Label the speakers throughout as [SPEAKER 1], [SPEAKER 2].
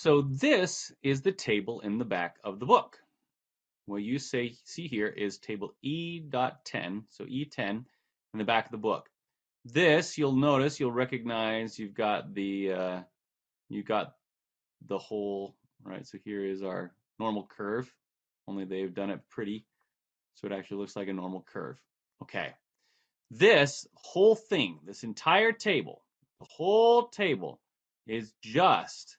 [SPEAKER 1] So this is the table in the back of the book. What you see here is table E.10, so E10 in the back of the book. This, you'll notice, you'll recognize you've got the whole, right? So here is our normal curve, only they've done it pretty, so it actually looks like a normal curve. Okay, this whole thing, this entire table, the whole table is just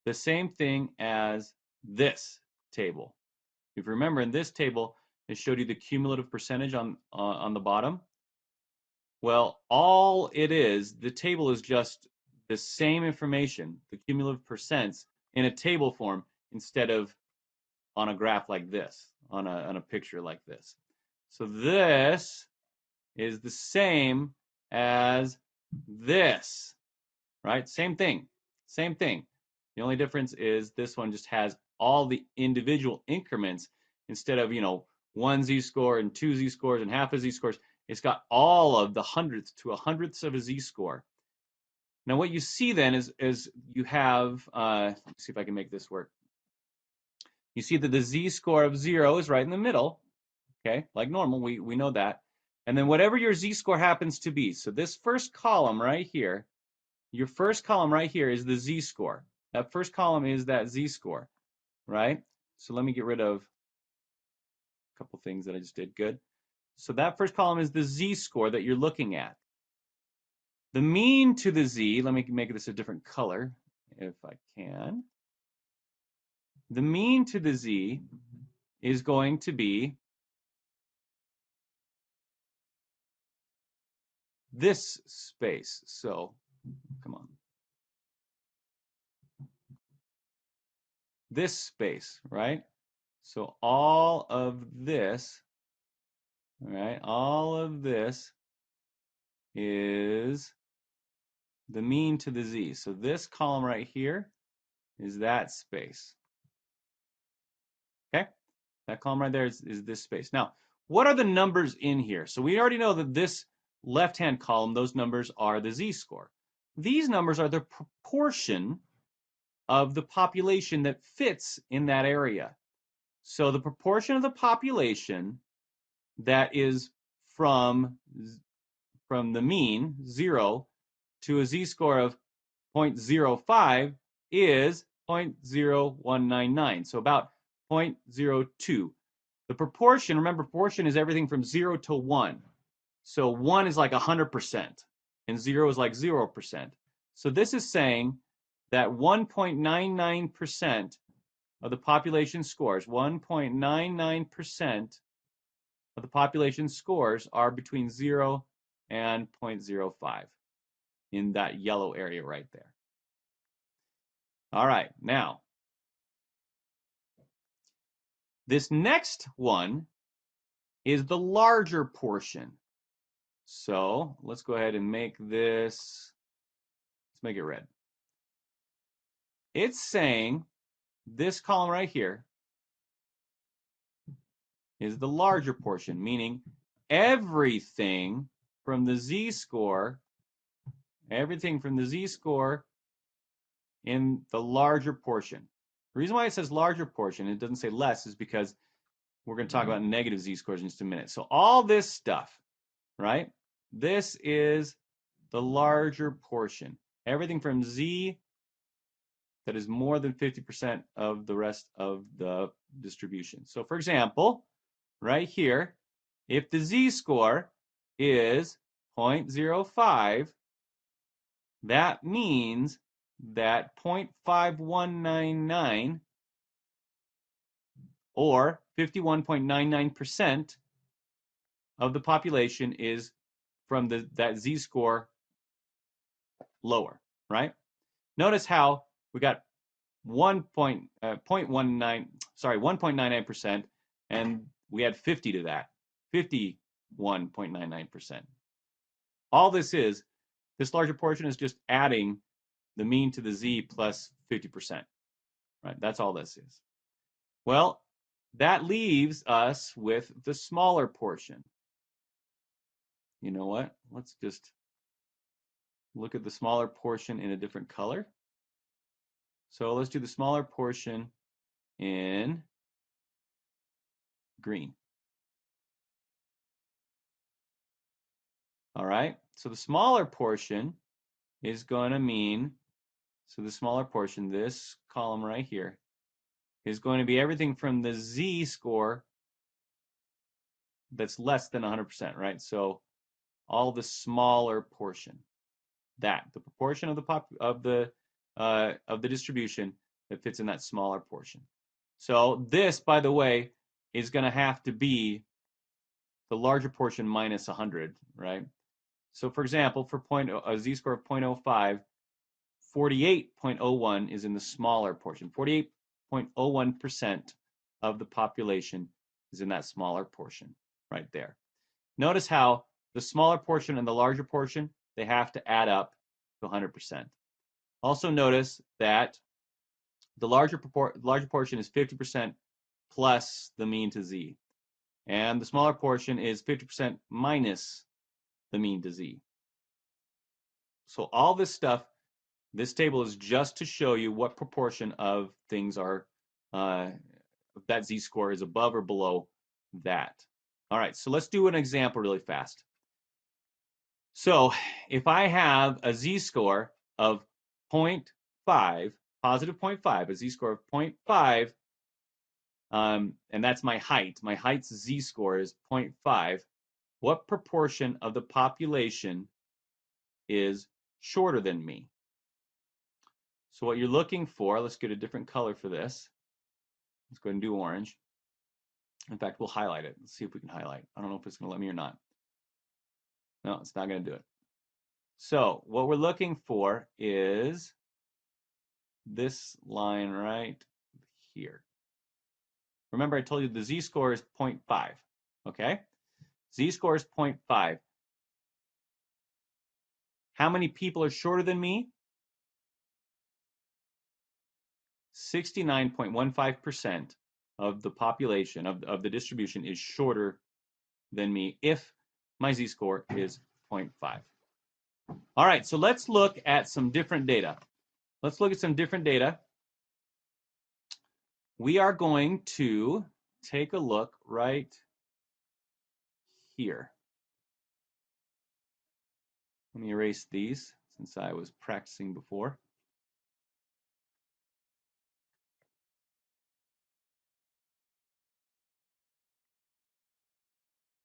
[SPEAKER 1] the same thing as this table. If you remember, in this table, it showed you the cumulative percentage on the bottom. Well, all it is, the table is just the same information, the cumulative percents, in a table form instead of on a graph like this, on a picture like this. So this is the same as this, right? Same thing, same thing. The only difference is this one just has all the individual increments instead of, one z-score and two z-scores and half a z-scores. It's got all of the hundredths to a hundredths of a z-score. Now what you see then is you have, let's see if I can make this work. You see that the z-score of 0 is right in the middle, okay, like normal, we know that. And then whatever your z-score happens to be, so this first column right here, your first column right here is the z-score. That first column is that z-score, right? So let me get rid of a couple things that I just did. Good. So that first column is the z-score that you're looking at. The mean to the z, let me make this a different color if I can. The mean to the z is going to be this space. So, come on. This space, right? So all of this, right? All of this is the mean to the z. So this column right here is that space. Okay? That column right there is this space. Now, what are the numbers in here? So we already know that this left-hand column, those numbers are the z-score. These numbers are the proportion of the population that fits in that area. So the proportion of the population that is from the mean, 0, to a z-score of 0.05 is 0.0199, so about 0.02. The proportion, remember, proportion is everything from 0 to 1. So 1 is like 100%, and 0 is like 0%. So this is saying that 1.99% of the population scores, 1.99% of the population scores are between 0 and 0.05 in that yellow area right there. All right, now, this next one is the larger portion. So let's go ahead and make this, let's make it red. It's saying this column right here is the larger portion, meaning everything from the z-score, everything from the z-score in the larger portion. The reason why it says larger portion, it doesn't say less, is because we're going to talk about negative z-scores in just a minute. So all this stuff, right? This is the larger portion. Everything from z that is more than 50% of the rest of the distribution. So for example, right here, if the z-score is 0.05, that means that 0.5199 or 51.99% of the population is from that z-score lower, right? Notice how we got 1.99%, and we had 50 to that, 51.99%. All this larger portion is just adding the mean to the z plus 50%, right? That's all this is. Well, that leaves us with the smaller portion. You know what? Let's just look at the smaller portion in a different color. So let's do the smaller portion in green. All right, so the smaller portion is going to mean, so the smaller portion, this column right here, is going to be everything from the z-score that's less than 100%, right? So all the smaller portion, the proportion of the distribution that fits in that smaller portion. So this, by the way, is going to have to be the larger portion minus 100, right? So for example, for a z-score of 0.05, 48.01 is in the smaller portion. 48.01% of the population is in that smaller portion right there. Notice how the smaller portion and the larger portion, they have to add up to 100%. Also notice that the larger portion is 50% plus the mean to z. And the smaller portion is 50% minus the mean to z. So all this stuff, this table is just to show you what proportion of things are, that z-score is above or below that. All right, so let's do an example really fast. So if I have a z-score of 0.5, positive 0.5, a z-score of 0.5, and that's my height. My height's z-score is 0.5. What proportion of the population is shorter than me? So what you're looking for, let's get a different color for this. Let's go ahead and do orange. In fact, we'll highlight it. Let's see if we can highlight. I don't know if it's going to let me or not. No, it's not going to do it. So what we're looking for is this line right here. Remember I told you the z-score is 0.5, okay? Z-score is 0.5. How many people are shorter than me? 69.15% of the population, of the distribution, is shorter than me if my z-score is 0.5. All right, so let's look at some different data. Let's look at some different data. We are going to take a look right here. Let me erase these since I was practicing before.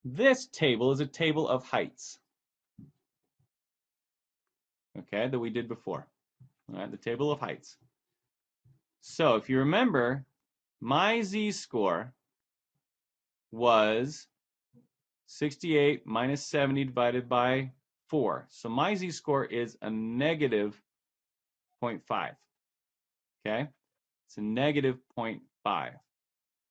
[SPEAKER 1] This table is a table of heights, okay, that we did before. All right, the table of heights. So if you remember, my z-score was 68 minus 70 divided by 4. So my z-score is a negative 0.5. Okay? It's a negative 0.5.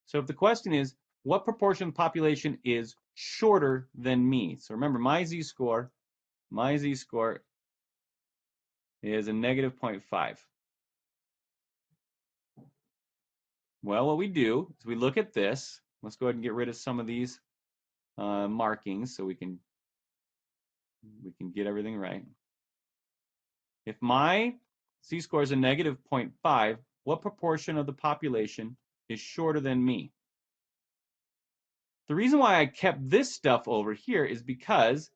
[SPEAKER 1] So if the question is, what proportion of the population is shorter than me? So remember, my z-score is a negative 0.5. Well, what we do is we look at this. Let's go ahead and get rid of some of these markings so we can get everything right. If my z-score is a negative 0.5, what proportion of the population is shorter than me? The reason why I kept this stuff over here is because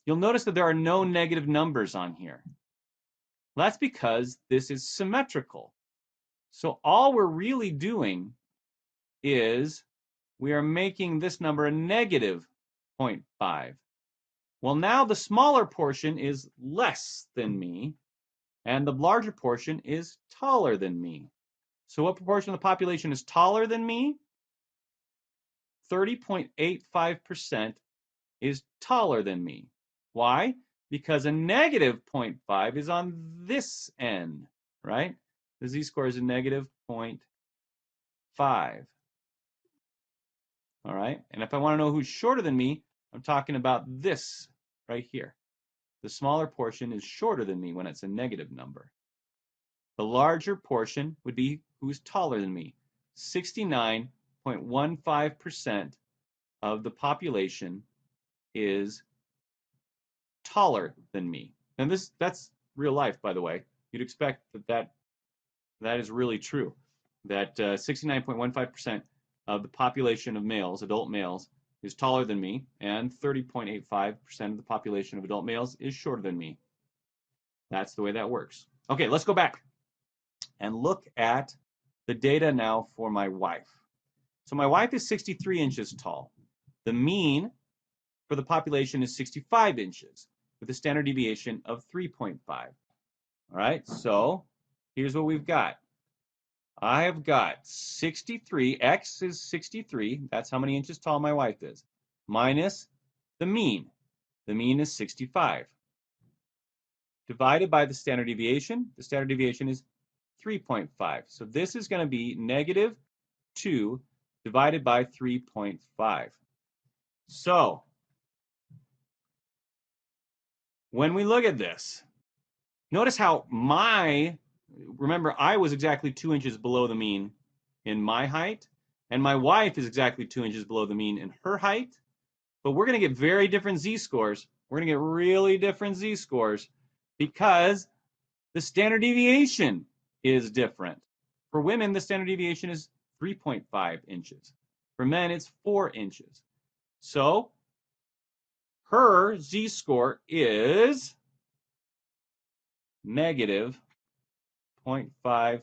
[SPEAKER 1] you'll notice that there are no negative numbers on here. Well, that's because this is symmetrical. So all we're really doing is we are making this number a negative 0.5. Well, now the smaller portion is less than me, and the larger portion is taller than me. So what proportion of the population is taller than me? 30.85% is taller than me. Why? Because a negative 0.5 is on this end, right? The z-score is a negative 0.5. All right, and if I want to know who's shorter than me, I'm talking about this right here. The smaller portion is shorter than me when it's a negative number. The larger portion would be who's taller than me. 69.15% of the population is taller than me. And that's real life, by the way. You'd expect that that is really true. That 69.15% of the population of males, adult males, is taller than me, and 30.85% of the population of adult males is shorter than me. That's the way that works. Okay, let's go back and look at the data now for my wife. So my wife is 63 inches tall. The mean for the population is 65 inches with a standard deviation of 3.5. All right, so here's what we've got. I have got 63, x is 63, that's how many inches tall my wife is, minus the mean. The mean is 65. Divided by the standard deviation is 3.5. So this is going to be negative 2 divided by 3.5. So when we look at this, notice how remember I was exactly 2 inches below the mean in my height, and my wife is exactly 2 inches below the mean in her height, but we're going to get very different z-scores. We're going to get really different z-scores because the standard deviation is different. For women, the standard deviation is 3.5 inches. For men, it's 4 inches. So her z-score is negative 0.57.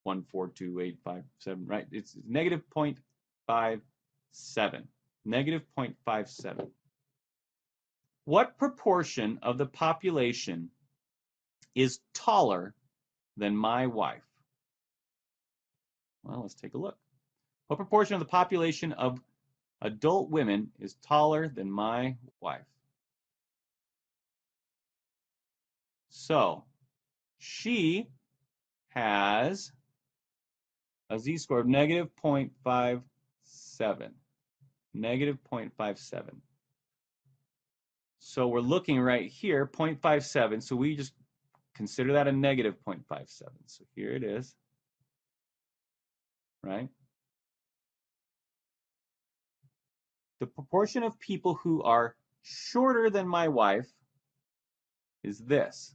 [SPEAKER 1] 142.857, right? It's negative 0.57. Negative 0.57. What proportion of the population is taller than my wife? Well, let's take a look. What proportion of the population of adult women is taller than my wife? So, she has a z-score of negative 0.57. Negative 0.57. So we're looking right here, 0.57. So we just consider that a negative 0.57. So here it is, right? The proportion of people who are shorter than my wife is this,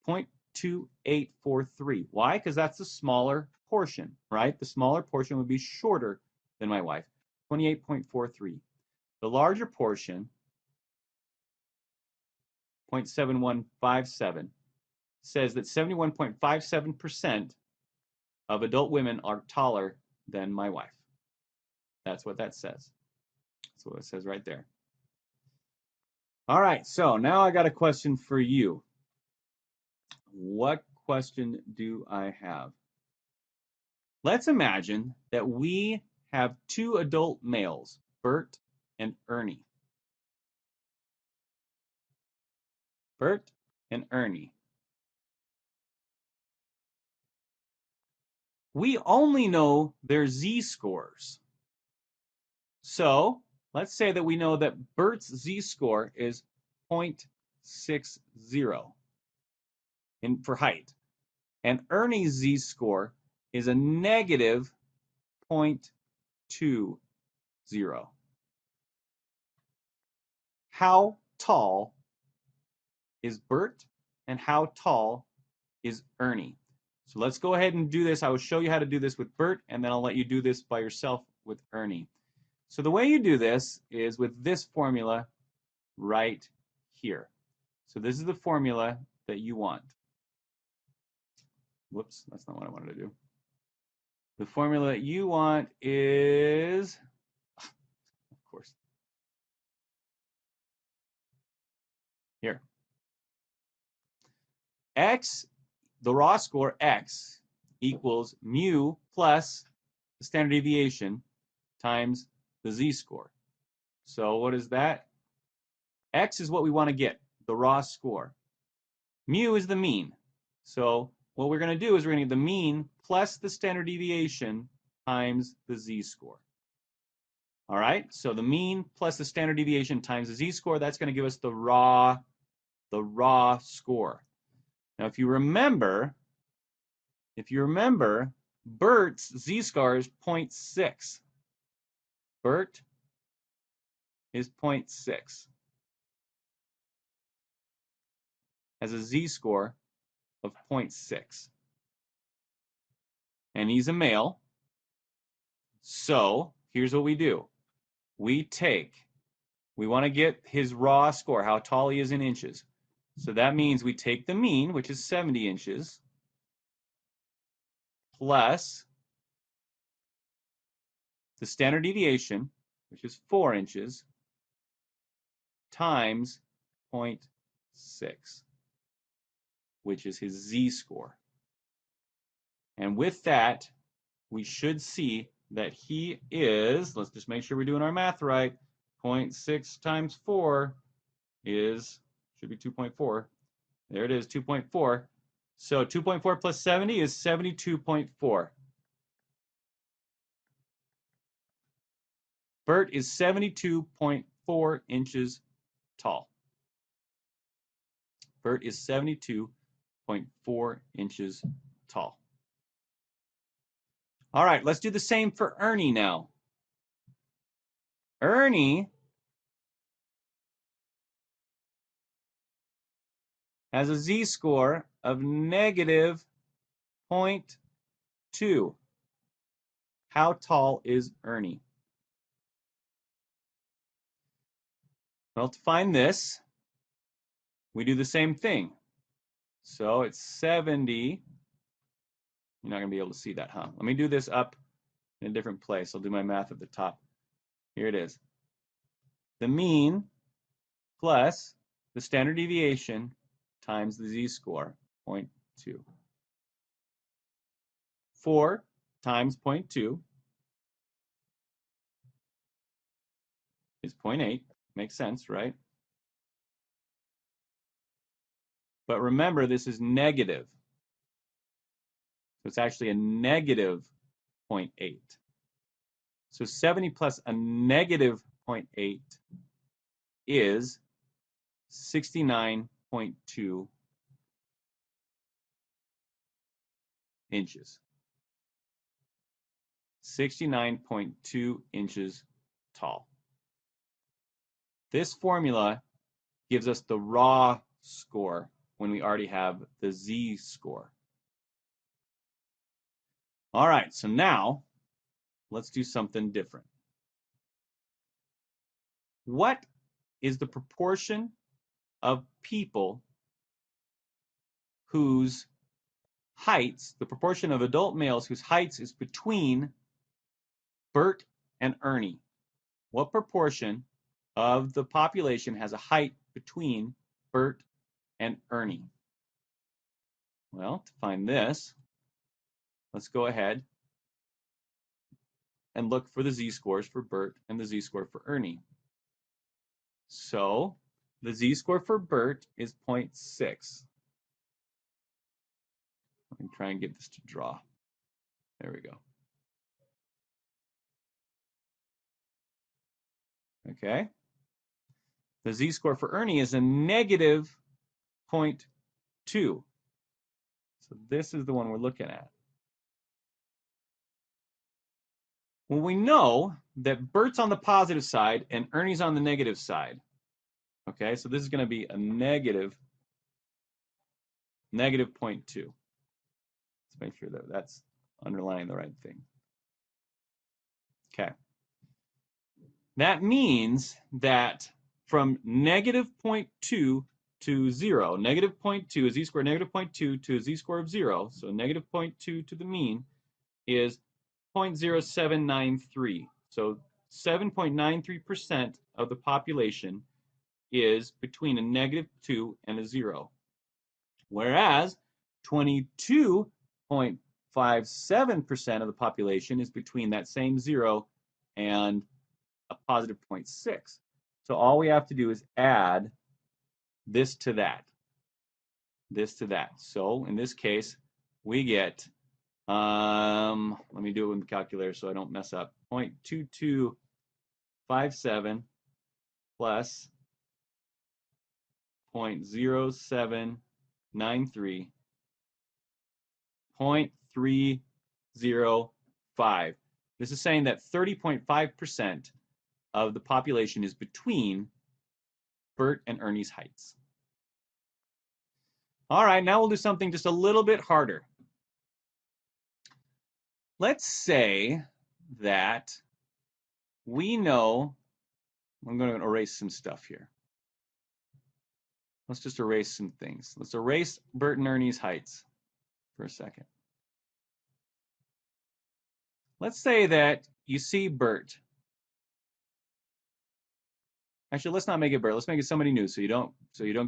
[SPEAKER 1] 0.2843. Why? Because that's the smaller portion, right? The smaller portion would be shorter than my wife, 28.43. The larger portion, 0.7157, says that 71.57% of adult women are taller than my wife. That's what that says. That's what it says right there. All right, so now I got a question for you. What question do I have? Let's imagine that we have two adult males, Bert and Ernie. Bert and Ernie. We only know their z-scores. So let's say that we know that Bert's z-score is 0.60 for height, and Ernie's z-score is a negative 0.20. How tall is Bert and how tall is Ernie? So let's go ahead and do this. I will show you how to do this with Bert, and then I'll let you do this by yourself with Ernie. So the way you do this is with this formula right here. So this is the formula that you want. Whoops, that's not what I wanted to do. The formula that you want is, of course, here. X, the raw score X equals mu plus the standard deviation times the z-score. So what is that? X is what we want to get, the raw score. Mu is the mean. So what we're going to do is we're going to get the mean plus the standard deviation times the z-score. All right, so the mean plus the standard deviation times the z-score, that's going to give us the raw score. Now, if you remember, Bert's z-score is 0.6. Bert is 0.6. Has a z-score of 0.6. And he's a male. So here's what we do. We want to get his raw score, how tall he is in inches. So that means we take the mean, which is 70 inches, plus the standard deviation, which is 4 inches, times 0.6, which is his z-score. And with that, we should see that he is, let's just make sure we're doing our math right, 0.6 times 4 should be 2.4. There it is, 2.4. So 2.4 plus 70 is 72.4. Bert is 72.4 inches tall. Bert is 72.4 inches tall. All right, let's do the same for Ernie now. Ernie has a z-score of negative 0.2. How tall is Ernie? Well, to find this, we do the same thing. So it's 70. You're not going to be able to see that, huh? Let me do this up in a different place. I'll do my math at the top. Here it is. The mean plus the standard deviation times the z-score, 0.2. 4 times 0.2 is 0.8. Makes sense, right? But remember, this is negative. So it's actually a negative 0.8. So 70 plus a negative 0.8 is 69.2 inches. 69.2 inches tall. This formula gives us the raw score when we already have the z-score. All right, so now let's do something different. What is the proportion of people whose heights, the proportion of adult males whose heights is between Bert and Ernie? What proportion of the population has a height between Bert and Ernie? Well, to find this, let's go ahead and look for the z-scores for Bert and the z-score for Ernie. So the z-score for Bert is 0.6. Let me try and get this to draw. There we go. Okay. The z-score for Ernie is a negative 0.2. So this is the one we're looking at. Well, we know that Bert's on the positive side and Ernie's on the negative side. Okay, so this is going to be a negative 0.2. Let's make sure that that's underlying the right thing. Okay. That means that from negative 0.2 to 0, negative 0.2, a z-score negative 0.2 to a z-score of 0, so negative 0.2 to the mean is 0.0793. So 7.93% of the population is between a negative 2 and a 0. Whereas 22.57% of the population is between that same 0 and a positive 0.6. So all we have to do is add this to that. This to that. So in this case, we get, let me do it with the calculator so I don't mess up, 0.2257 plus 0.0793, 0.305. This is saying that 30.5% of the population is between Bert and Ernie's heights. All right, now we'll do something just a little bit harder. Let's say that we know, I'm going to erase some stuff here. Let's just erase some things. Let's erase Bert and Ernie's heights for a second. Let's say that you see Bert. Actually, let's not make it Bert. Let's make it somebody new so you don't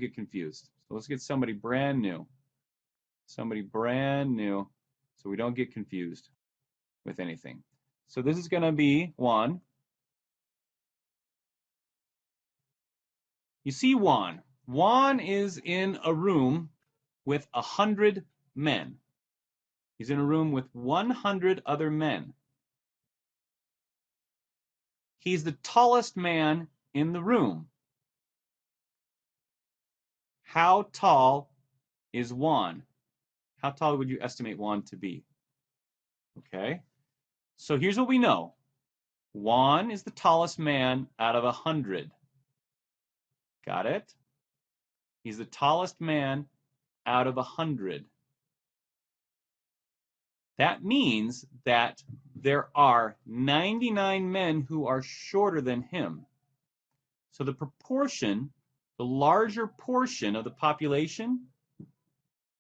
[SPEAKER 1] get confused. So let's get somebody brand new. Somebody brand new so we don't get confused with anything. So this is going to be Juan. You see Juan. Juan is in a room with 100 men. He's in a room with 100 other men. He's the tallest man in the room. How tall is Juan? How tall would you estimate Juan to be? Okay, so here's what we know. Juan is the tallest man out of 100. Got it? He's the tallest man out of 100. That means that there are 99 men who are shorter than him. So the proportion, the larger portion of the population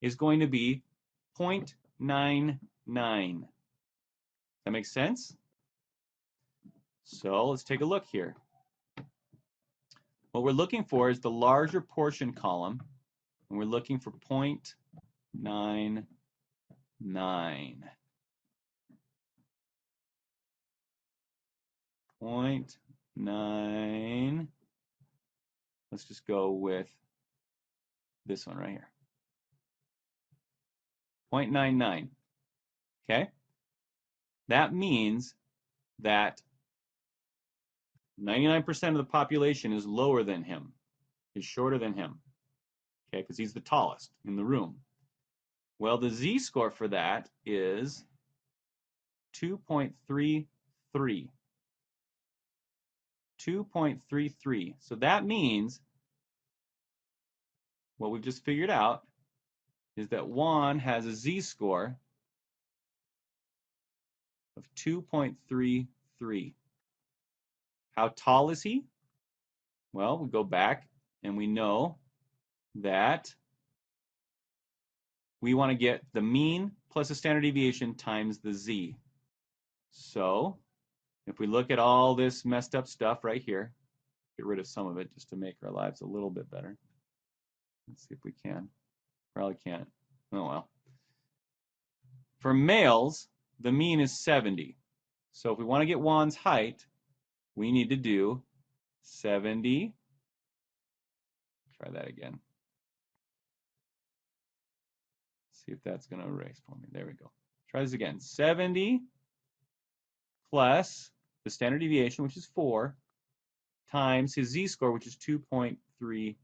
[SPEAKER 1] is going to be 0.99. That makes sense? So let's take a look here. What we're looking for is the larger portion column, and we're looking for 0.99. 0.9. Let's just go with this one right here. 0.99. Okay? That means that 99% of the population is lower than him, is shorter than him. Okay, because he's the tallest in the room. Well, the z-score for that is 2.33. 2.33. So that means what we've just figured out is that Juan has a z-score of 2.33. How tall is he? Well, we go back and we know that we want to get the mean plus the standard deviation times the z. So if we look at all this messed up stuff right here, get rid of some of it just to make our lives a little bit better. Let's see if we can. Probably can't. Oh well. For males, the mean is 70. So if we want to get Juan's height, we need to do 70. Try that again. See if that's going to erase for me. There we go. Try this again. 70 plus the standard deviation, which is 4, times his z-score, which is 2.33.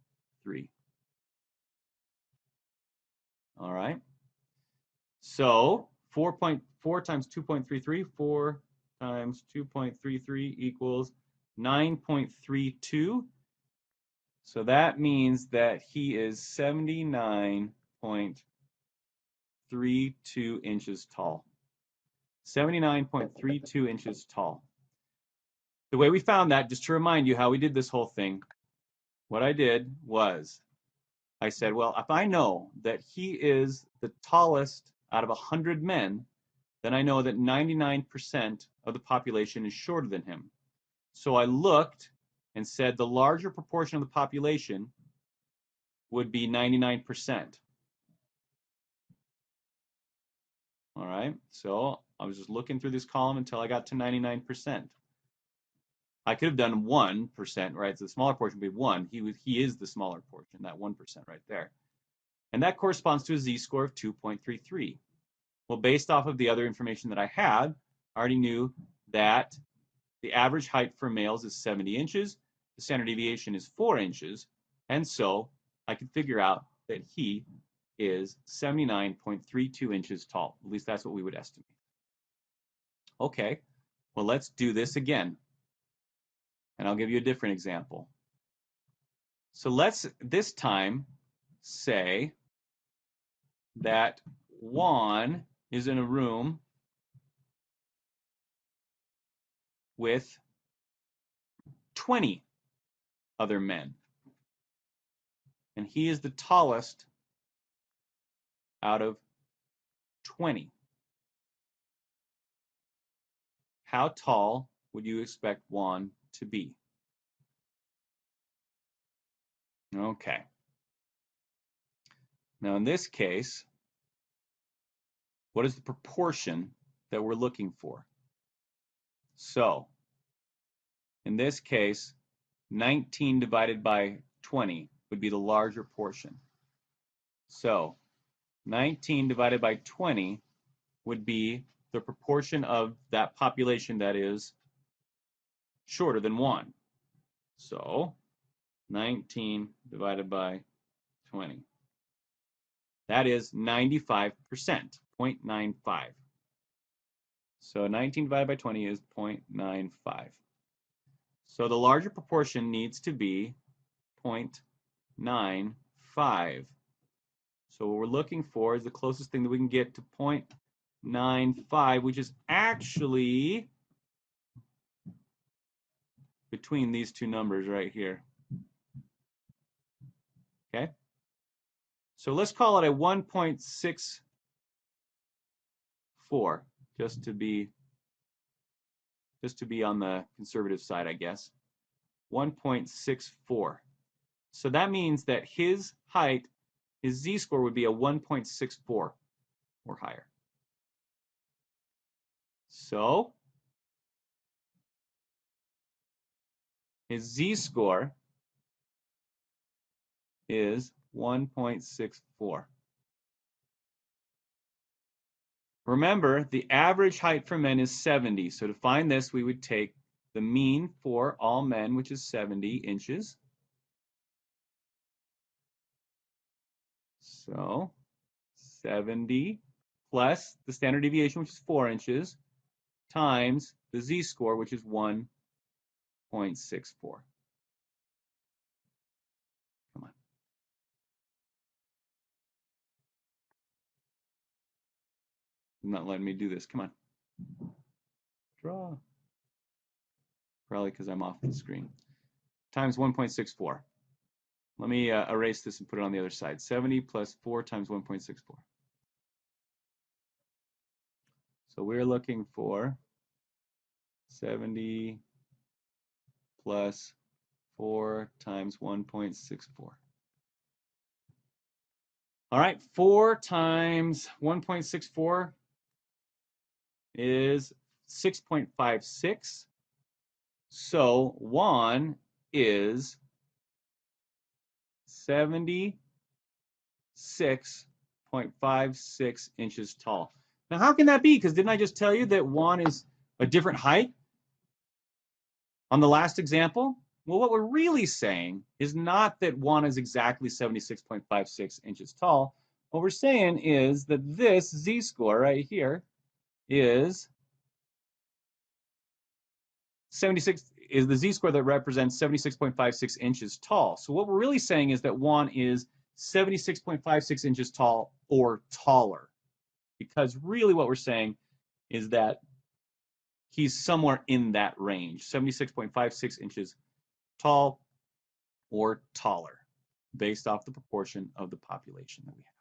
[SPEAKER 1] All right. So 4.4 times 2.33, 4 times 2.33 equals 9.32. So that means that he is 79.32 inches tall. 79.32 inches tall. The way we found that, just to remind you how we did this whole thing, what I did was I said, well, if I know that he is the tallest out of 100 men, then I know that 99% of the population is shorter than him. So I looked and said the larger proportion of the population would be 99%. All right, so I was just looking through this column until I got to 99%. I could have done 1%, right? So the smaller portion would be 1. He is the smaller portion, that 1% right there. And that corresponds to a z-score of 2.33. Well, based off of the other information that I had, I already knew that the average height for males is 70 inches, the standard deviation is 4 inches, and so I could figure out that he is 79.32 inches tall. At least that's what we would estimate. Okay, well, let's do this again. And I'll give you a different example. So let's this time say that Juan is in a room with 20 other men, and he is the tallest out of 20. How tall would you expect Juan to be? Okay. Now in this case, what is the proportion that we're looking for? So, in this case, 19 divided by 20 would be the larger portion. So, 19 divided by 20 would be the proportion of that population that is shorter than 1. So, 19 divided by 20. That is 95%, 0.95. So 19 divided by 20 is 0.95. So the larger proportion needs to be 0.95. So what we're looking for is the closest thing that we can get to 0.95, which is actually between these two numbers right here. Okay? So let's call it a 1.64, just to be on the conservative side, I guess. 1.64. So that means that his height, his z-score would be a 1.64 or higher. So his z-score is 1.64. Remember, the average height for men is 70. So to find this, we would take the mean for all men, which is 70 inches. So 70 plus the standard deviation, which is 4 inches, times the z-score, which is 1.64. Come on. It's not letting me do this. Come on. Draw. Probably because I'm off the screen. Times 1.64. Let me erase this and put it on the other side. 70 plus 4 times 1.64. So we're looking for 70 plus 4 times 1.64. All right, 4 times 1.64 is 6.56. So Juan is 76.56 inches tall. Now, how can that be? Because didn't I just tell you that Juan is a different height on the last example? Well, what we're really saying is not that Juan is exactly 76.56 inches tall. What we're saying is that this z-score right here is 76, is the z-score that represents 76.56 inches tall. So what we're really saying is that Juan is 76.56 inches tall or taller. Because really what we're saying is that he's somewhere in that range, 76.56 inches tall or taller, based off the proportion of the population that we have.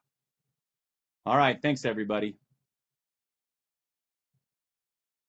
[SPEAKER 1] All right, thanks everybody.